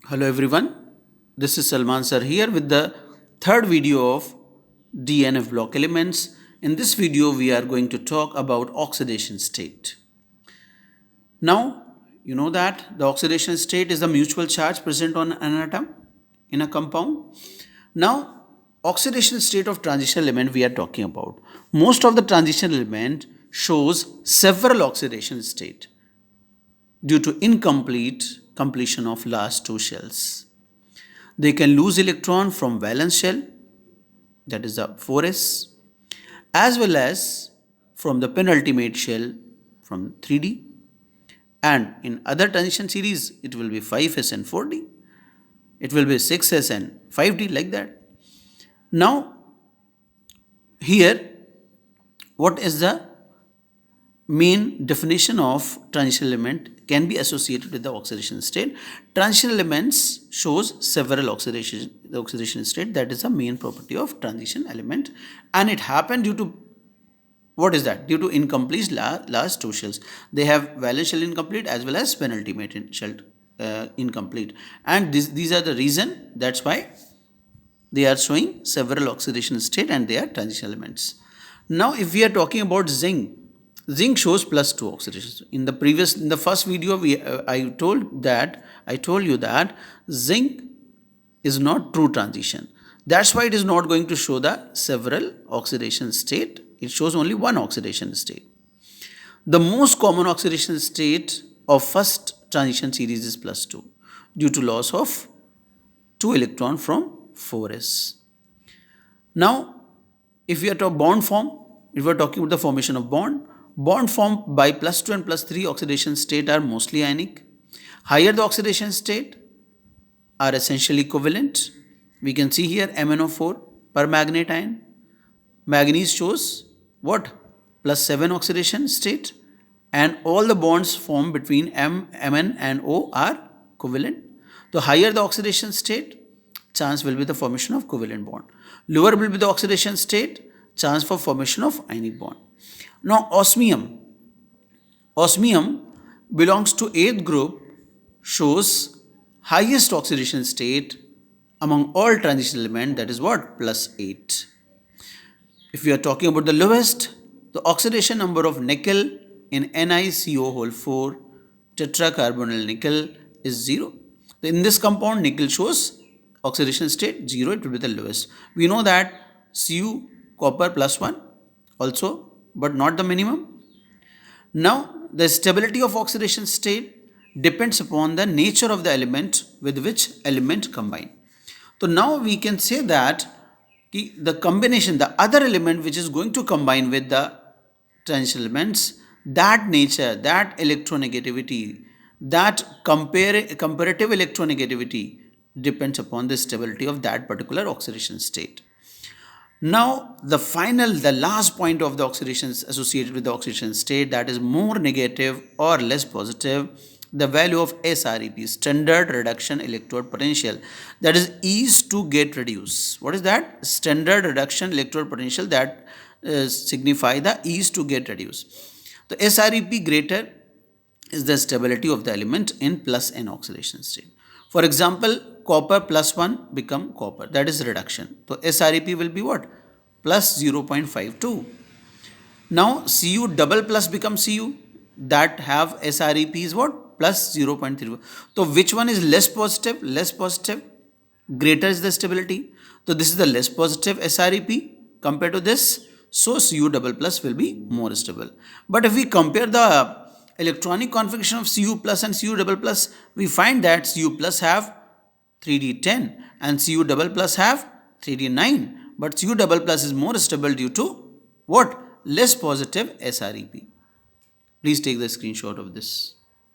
Hello everyone, this is Salman sir here with the third video of DNF block elements. In this video we are going to talk about oxidation state. Now you know that the oxidation state is the mutual charge present on an atom in a compound. Now oxidation state of transition element we are talking about. Most of the transition element shows several oxidation state due to completion of last two shells. They can lose electron from valence shell, that is the 4s, as well as from the penultimate shell from 3d. And in other transition series, it will be 5s and 4d. It will be 6s and 5d, like that. Now, here, what is the main definition of transition element can be associated with the oxidation state? Transition elements shows several oxidation state. That is the main property of transition element, and it happened due to what is that? Due to incomplete last two shells. They have valence shell incomplete as well as penultimate shell incomplete, and these are the reason. That's why they are showing several oxidation state and they are transition elements. Now, if we are talking about zinc shows +2 oxidation. In the first video, I told you that zinc is not true transition. That's why it is not going to show the several oxidation state. It shows only one oxidation state. The most common oxidation state of first transition series is +2 due to loss of 2 electron from 4s. Now, if we are talking bond form, if we are talking about the formation of bond formed by +2 and +3 oxidation state are mostly ionic. Higher the oxidation state are essentially covalent. We can see here MnO4 permanganate ion. Manganese shows what? +7 oxidation state, and all the bonds formed between Mn and O are covalent. The higher the oxidation state, chance will be the formation of covalent bond. Lower will be the oxidation state, chance for formation of ionic bond. Now, osmium belongs to 8th group, shows highest oxidation state among all transition elements, that is what? +8. If we are talking about the lowest, the oxidation number of nickel in NiCO4 tetracarbonyl nickel is 0. In this compound, nickel shows oxidation state 0, it will be the lowest. We know that Cu copper +1 also, but not the minimum. Now, the stability of oxidation state depends upon the nature of the element with which element combine. So now we can say that the combination, the other element which is going to combine with the transition elements, that nature, that electronegativity, that comparative electronegativity depends upon the stability of that particular oxidation state. Now, the last point of the oxidations associated with the oxidation state, that is more negative or less positive, the value of SREP, standard reduction electrode potential, that is ease to get reduced. What is that? Standard reduction electrode potential, that signify the ease to get reduced. The SREP greater is the stability of the element in +n oxidation state. For example, copper +1 become copper, that is reduction. So SREP will be what? +0.52. Now Cu double plus become Cu, that have SREP is what? +0.3. So which one is less positive? Less positive. Greater is the stability. So this is the less positive SREP compared to this. So Cu double plus will be more stable. But if we compare the electronic configuration of Cu plus and Cu double plus, we find that Cu plus have 3d10 and Cu double plus have 3d9. But Cu double plus is more stable due to what? Less positive SREP. Please take the screenshot of this.